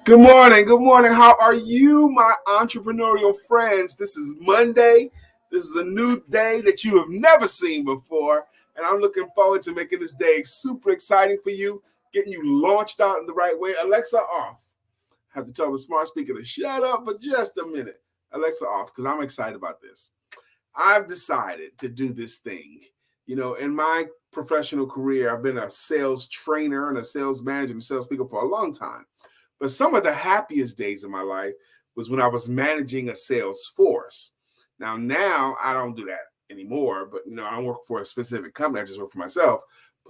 Good morning. Good morning. How are you, my entrepreneurial friends? This is Monday. This is a new day that you have never seen before. And I'm looking forward to making this day super exciting for you, getting you launched out in the right way. Alexa off. I have to tell the smart speaker to shut up for just a minute. Alexa off, because I'm excited about this. I've decided to do this thing. In my professional career, I've been a sales trainer and a sales manager and sales speaker for a long time. But some of the happiest days of my life was when I was managing a sales force. Now I don't do that anymore, but I don't work for a specific company. I just work for myself.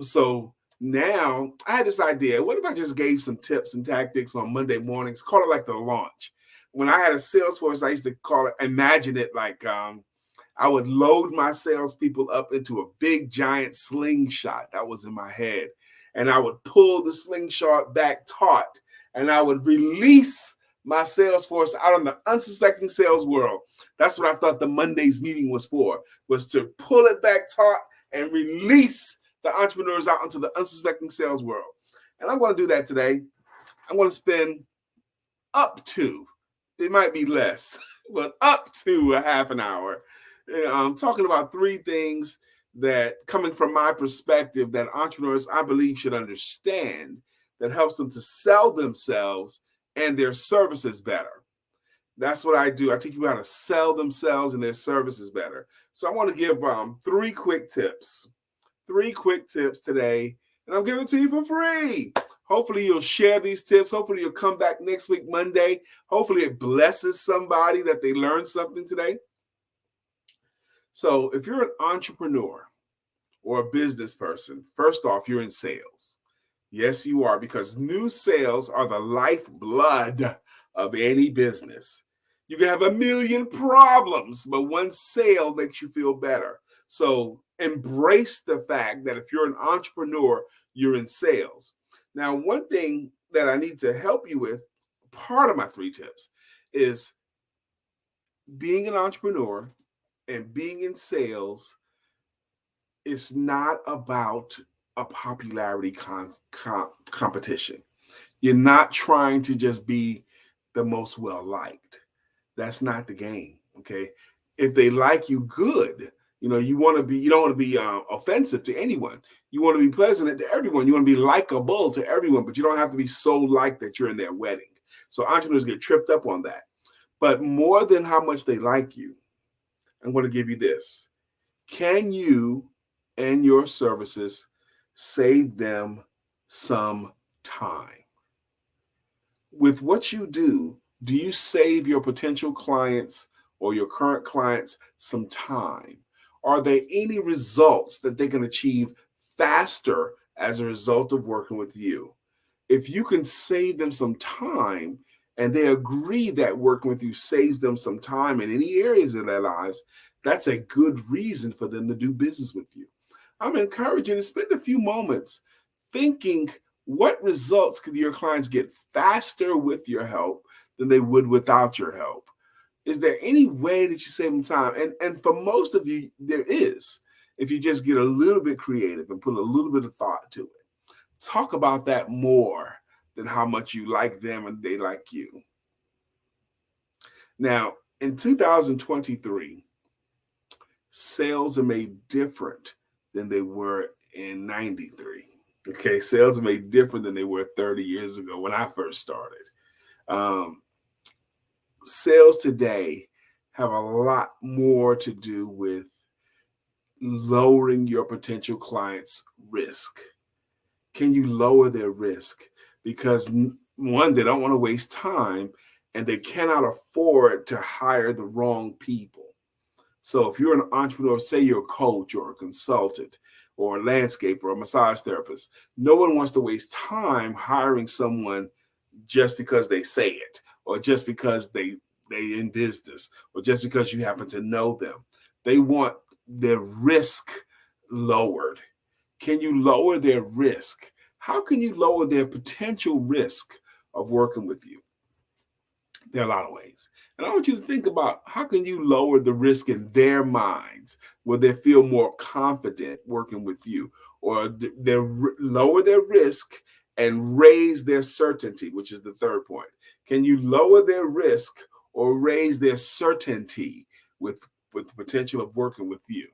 So now I had this idea. What if I just gave some tips and tactics on Monday mornings, call it like the launch? When I had a sales force, I used to imagine it like I would load my salespeople up into a big giant slingshot that was in my head. And I would pull the slingshot back taut, and I would release my sales force out on the unsuspecting sales world. That's what I thought the Monday's meeting was for, was to pull it back taut and release the entrepreneurs out into the unsuspecting sales world. And I'm going to do that today. I'm going to spend up to, it might be less, but up to a half an hour. I'm talking about three things that, coming from my perspective, that entrepreneurs, I believe, should understand that helps them to sell themselves and their services better. That's what I do. I teach people how to sell themselves and their services better. So I want to give three quick tips today, and I'm giving it to you for free. Hopefully you'll share these tips. Hopefully you'll come back next week, Monday. Hopefully it blesses somebody that they learned something today. So if you're an entrepreneur or a business person, first off, you're in sales. Yes, you are, because new sales are the lifeblood of any business. You can have a million problems, but one sale makes you feel better. So embrace the fact that if you're an entrepreneur, you're in sales. Now, one thing that I need to help you with, part of my three tips, is being an entrepreneur and being in sales is not about a popularity competition. You're not trying to just be the most well-liked. That's not the game, okay? If they like you, good. You don't want to be offensive to anyone. You want to be pleasant to everyone. You want to be likable to everyone, but you don't have to be so liked that you're in their wedding. So entrepreneurs get tripped up on that. But more than how much they like you, I'm going to give you this. Can you and your services save them some time? With what you do you save your potential clients or your current clients some time? Are there any results that they can achieve faster as a result of working with you? If you can save them some time and they agree that working with you saves them some time in any areas of their lives, that's a good reason for them to do business with you. I'm encouraging you to spend a few moments thinking, what results could your clients get faster with your help than they would without your help? Is there any way that you save them time? And for most of you, there is, if you just get a little bit creative and put a little bit of thought to it. Talk about that more than how much you like them and they like you. Now, in 2023, sales are made different than they were in 93. Okay, sales are made different than they were 30 years ago when I first started. Sales today have a lot more to do with lowering your potential clients' risk. Can you lower their risk? Because one, they don't want to waste time, and they cannot afford to hire the wrong people. So if you're an entrepreneur, say you're a coach or a consultant or a landscaper or a massage therapist, no one wants to waste time hiring someone just because they say it, or just because they in business, or just because you happen to know them. They want their risk lowered. Can you lower their risk? How can you lower their potential risk of working with you? There are a lot of ways. And I want you to think about, how can you lower the risk in their minds where they feel more confident working with you, or they lower their risk and raise their certainty, which is the third point? Can you lower their risk or raise their certainty with the potential of working with you?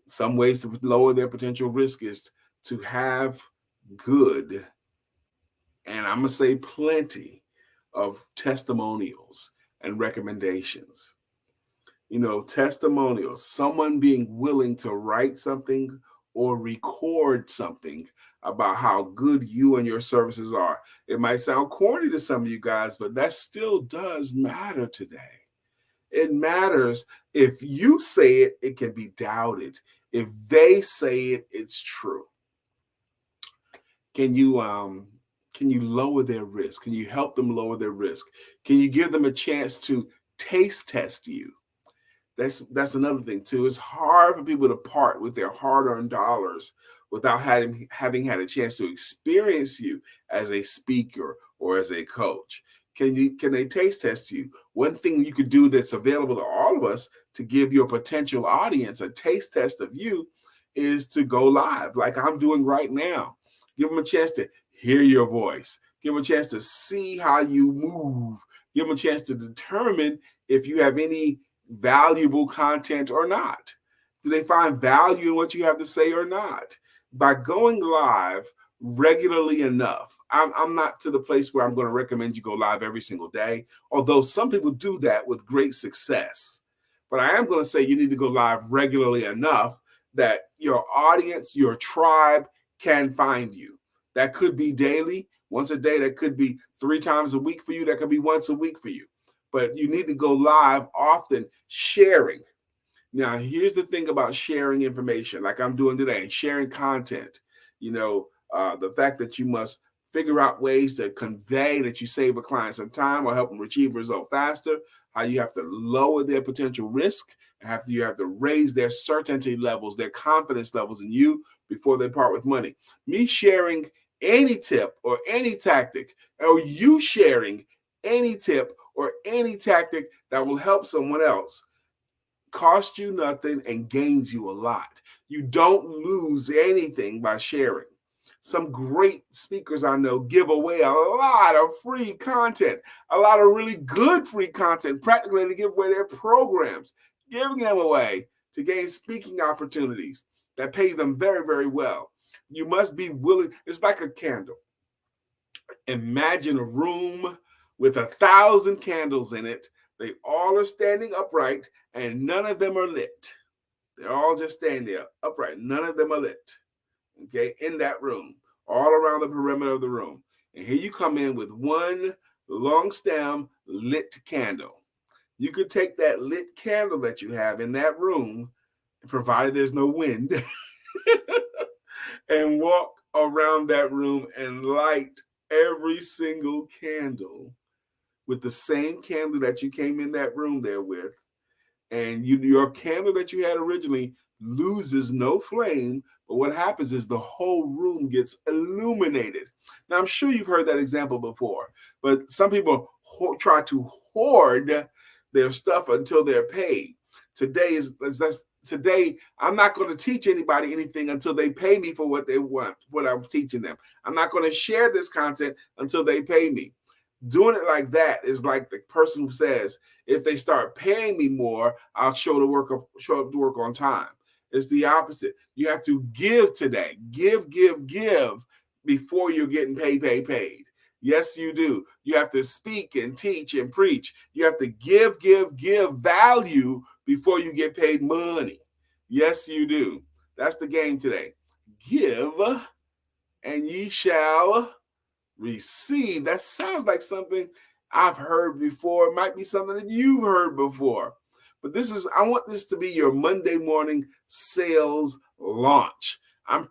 Some ways to lower their potential risk is to have good, and I'm going to say plenty, of testimonials and recommendations. Testimonials, someone being willing to write something or record something about how good you and your services are. It might sound corny to some of you guys, but that still does matter today. It matters. If you say it, it can be doubted. If they say it, it's true. Can you lower their risk? Can you help them lower their risk? Can you give them a chance to taste test you? That's another thing too. It's hard for people to part with their hard-earned dollars without having had a chance to experience you as a speaker or as a coach. Can they taste test you? One thing you could do that's available to all of us to give your potential audience a taste test of you is to go live, like I'm doing right now. Give them a chance to hear your voice. Give them a chance to see how you move. Give them a chance to determine if you have any valuable content or not. Do they find value in what you have to say or not? By going live regularly enough, I'm not to the place where I'm going to recommend you go live every single day, although some people do that with great success. But I am going to say you need to go live regularly enough that your audience, your tribe can find you. That could be daily, once a day. That could be 3 times a week for you. That could be once a week for you. But you need to go live often, sharing. Now, here's the thing about sharing information, like I'm doing today, sharing content. The fact that you must figure out ways to convey that you save a client some time or help them achieve a result faster, how you have to lower their potential risk, and you have to raise their certainty levels, their confidence levels in you before they part with money. Me sharing any tip or any tactic, or you sharing any tip or any tactic that will help someone else, costs you nothing and gains you a lot. You don't lose anything by sharing. Some great speakers I know give away a lot of free content, a lot of really good free content, practically to give away their programs, giving them away to gain speaking opportunities that pay them very, very well. You must be willing. It's like a candle. Imagine a room with 1,000 candles in it. They all are standing upright and none of them are lit. They're all just standing there upright. None of them are lit. Okay, in that room, all around the perimeter of the room. And here you come in with one long stem lit candle. You could take that lit candle that you have in that room, provided there's no wind, and walk around that room and light every single candle with the same candle that you came in that room there with. And your candle that you had originally loses no flame, but what happens is the whole room gets illuminated. Now, I'm sure you've heard that example before, but some people try to hoard their stuff until they're paid. Today, I'm not going to teach anybody anything until they pay me for what they want, what I'm teaching them. I'm not going to share this content until they pay me. Doing it like that is like the person who says, if they start paying me more, I'll show up to work on time. It's the opposite. You have to give today. Give before you're getting paid. Yes, you do. You have to speak and teach and preach. You have to give value before you get paid money. Yes, you do. That's the game today. Give, and ye shall receive. That sounds like something I've heard before. It might be something that you've heard before. But I want this to be your Monday morning sales launch. I'm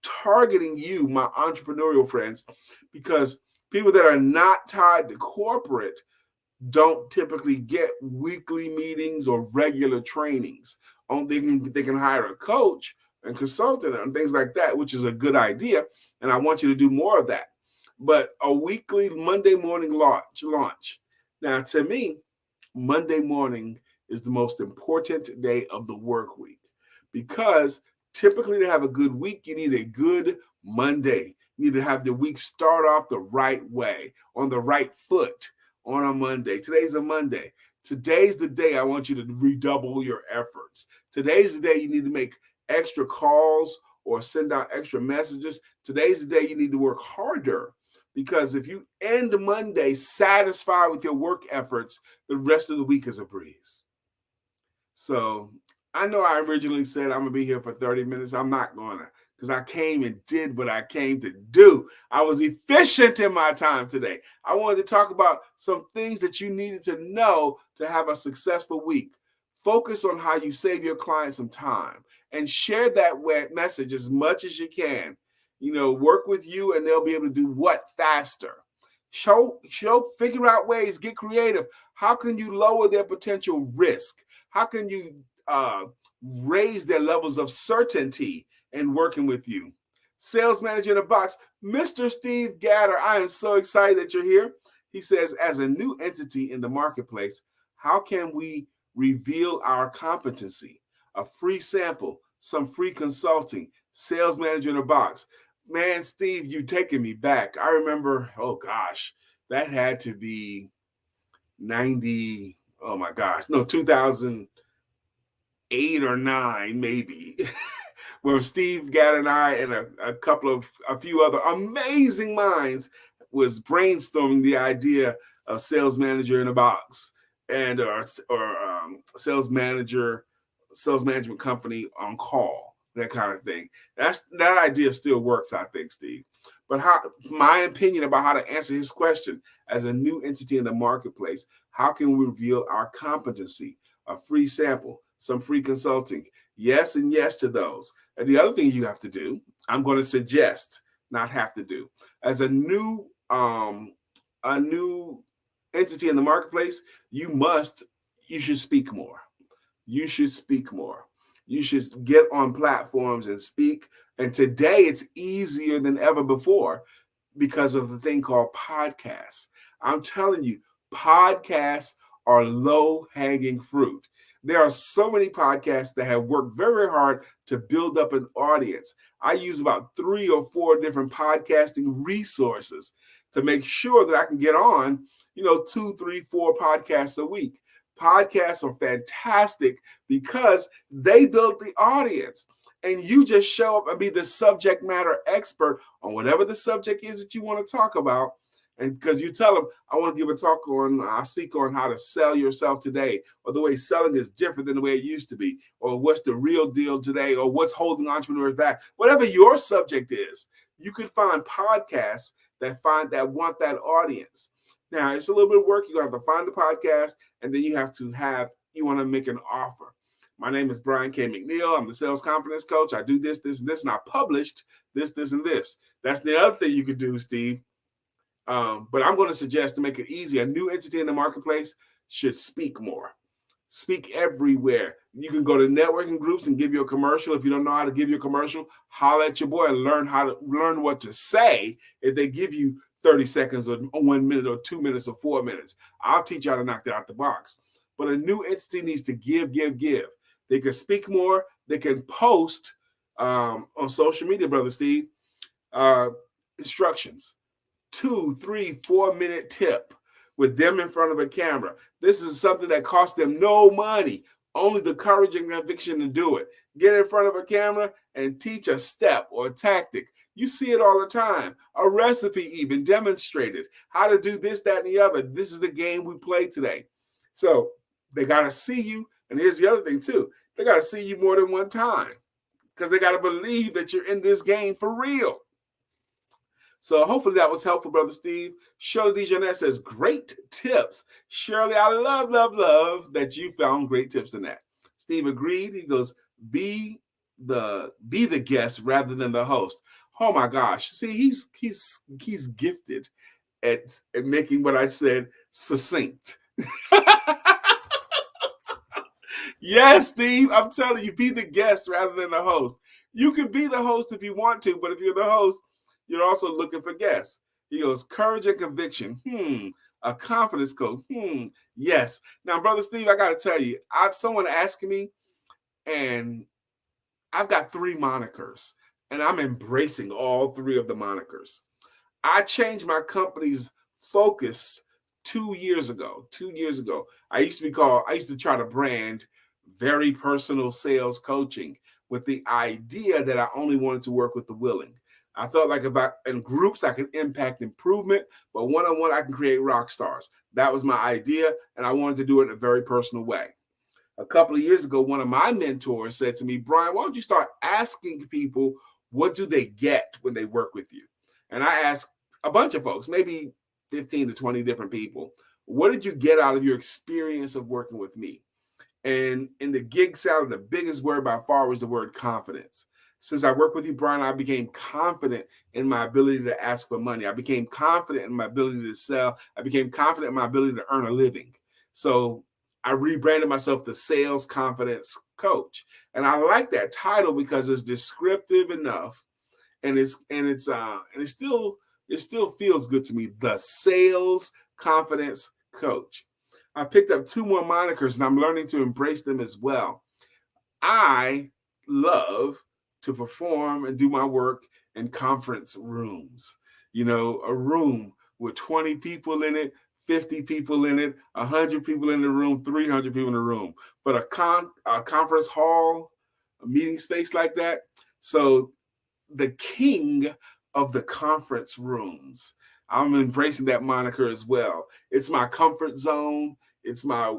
targeting you, my entrepreneurial friends, because people that are not tied to corporate don't typically get weekly meetings or regular trainings. They can hire a coach and consultant and things like that, which is a good idea. And I want you to do more of that. But a weekly Monday morning launch. Now, to me, Monday morning is the most important day of the work week, because typically to have a good week, you need a good Monday. You need to have the week start off the right way, on the right foot on a Monday. Today's a Monday. Today's the day I want you to redouble your efforts. Today's the day you need to make extra calls or send out extra messages. Today's the day you need to work harder, because if you end Monday satisfied with your work efforts, the rest of the week is a breeze. So I know I originally said I'm going to be here for 30 minutes. I'm not going to, because I came and did what I came to do. I was efficient in my time today. I wanted to talk about some things that you needed to know to have a successful week. Focus on how you save your clients some time and share that message as much as you can. Work with you and they'll be able to do what faster. Figure out ways, get creative. How can you lower their potential risk? How can you raise their levels of certainty in working with you? Sales manager in a box, Mr. Steve Gatter. I am so excited that you're here. He says, as a new entity in the marketplace, how can we reveal our competency? A free sample, some free consulting, sales manager in a box. Man, Steve, you taking me back. I remember, oh gosh, that had to be 90, oh my gosh, no, 2008 or 9 maybe, where Steve Gadd and I and a few other amazing minds was brainstorming the idea of sales manager in a box and sales management company on call, that kind of thing. That idea still works, I think, Steve. But my opinion about how to answer his question, as a new entity in the marketplace, how can we reveal our competency? A free sample, some free consulting. Yes and yes to those. And the other thing you have to do, I'm going to suggest, not have to do, as a new entity in the marketplace, you should speak more. You should speak more. You should get on platforms and speak. And today it's easier than ever before because of the thing called podcasts. I'm telling you, podcasts are low-hanging fruit. There are so many podcasts that have worked very hard to build up an audience. I use about 3 or 4 different podcasting resources to make sure that I can get on, 2, 3, 4 podcasts a week. Podcasts are fantastic because they build the audience, and you just show up and be the subject matter expert on whatever the subject is that you want to talk about. And because you tell them, I want to give a talk I speak on how to sell yourself today, or the way selling is different than the way it used to be, or what's the real deal today, or what's holding entrepreneurs back. Whatever your subject is, you can find podcasts that want that audience. Now, it's a little bit of work. You have to find the podcast, and then you want to make an offer. My name is Brian K. McNeill. I'm the sales confidence coach. I do this, and I published this, and this. That's the other thing you could do, Steve. But I'm going to suggest, to make it easy, a new entity in the marketplace should speak more. Speak everywhere. You can go to networking groups and give you a commercial. If you don't know how to give you a commercial, holler at your boy and learn what to say. If they give you 30 seconds or 1 minute or 2 minutes or 4 minutes, I'll teach you how to knock that out the box. But a new entity needs to give. They can speak more. They can post on social media, Brother Steve, instructions. 2, 3, 4 minute tip with them in front of a camera. This is something that costs them no money, only the courage and conviction to do it. Get in front of a camera and teach a step or a tactic. You see it all the time. A recipe even demonstrated how to do this, that, and the other. This is the game we play today. So they got to see you. And here's the other thing too. They got to see you more than one time, because they got to believe that you're in this game for real. So hopefully that was helpful, Brother Steve. Shirley DeJournette says, great tips. Shirley, I love that you found great tips in that. Steve agreed. He goes, be the guest rather than the host. Oh my gosh. See, he's gifted at making what I said succinct. Yes, Steve, I'm telling you, be the guest rather than the host. You can be the host if you want to, but if you're the host, you're also looking for guests. He goes, courage and conviction. A confidence coach. Yes. Now, Brother Steve, I got to tell you, I've someone asking me, and I've got 3 monikers. and I'm embracing all three of the monikers. I changed my company's focus 2 years ago. 2 years ago, I used to try to brand very personal sales coaching with the idea that I only wanted to work with the willing. I felt like if in groups I can impact improvement, but one-on-one I can create rock stars. That was my idea, and I wanted to do it in a very personal way. A couple of years ago, one of my mentors said to me, Brian, why don't you start asking people what do they get when they work with you? And I asked a bunch of folks, maybe 15 to 20 different people, what did you get out of your experience of working with me? And in the gig salad, the biggest word by far was the word confidence. Since I worked with you, Brian, I became confident in my ability to ask for money. I became confident in my ability to sell. I became confident in my ability to earn a living. So I rebranded myself the Sales Confidence Coach. And I like that title because it's descriptive enough, and it still feels good to me. The Sales Confidence Coach. I picked up two more monikers and I'm learning to embrace them as well. I love to perform and do my work in conference rooms. A room with 20 people in it, 50 people in it, 100 people in the room, 300 people in the room. But a conference hall, a meeting space like that. So the king of the conference rooms. I'm embracing that moniker as well. It's my comfort zone. It's my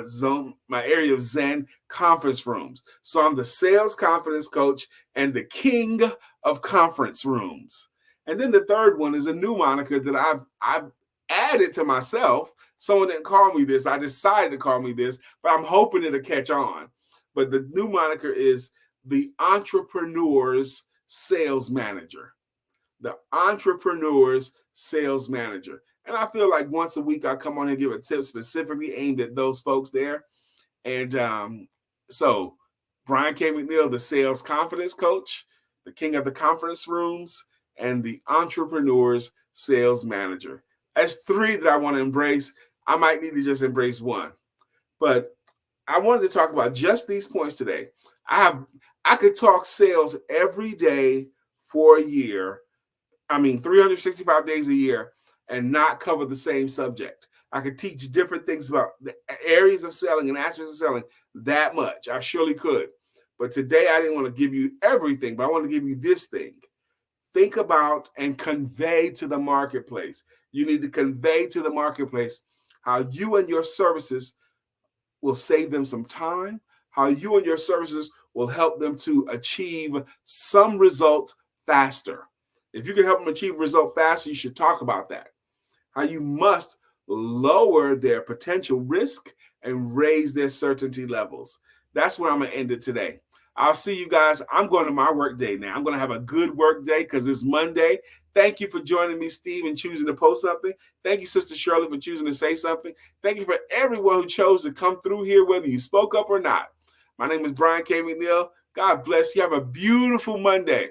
zone, my area of Zen, conference rooms. So I'm the sales confidence coach and the king of conference rooms. And then the third one is a new moniker that I've added to myself. Someone didn't call me this. I decided to call me this, but I'm hoping it'll catch on. But the new moniker is the entrepreneur's sales manager. The entrepreneur's sales manager. And I feel like once a week I come on and give a tip specifically aimed at those folks there. And so Brian K. McNeill, the sales confidence coach, the king of the conference rooms, and the entrepreneur's sales manager. That's three that I want to embrace. I might need to just embrace one. But I wanted to talk about just these points today. I could talk sales every day for a year. 365 days a year and not cover the same subject. I could teach different things about the areas of selling and aspects of selling that much. I surely could. But today I didn't want to give you everything, but I want to give you this thing. Think about and convey to the marketplace. You need to convey to the marketplace how you and your services will save them some time, how you and your services will help them to achieve some result faster. If you can help them achieve a result faster, you should talk about that. How you must lower their potential risk and raise their certainty levels. That's where I'm going to end it today. I'll see you guys. I'm going to my work day now. I'm going to have a good work day because it's Monday. Thank you for joining me, Steve, and choosing to post something. Thank you, Sister Shirley, for choosing to say something. Thank you for everyone who chose to come through here, whether you spoke up or not. My name is Brian K. McNeill. God bless you. Have a beautiful Monday.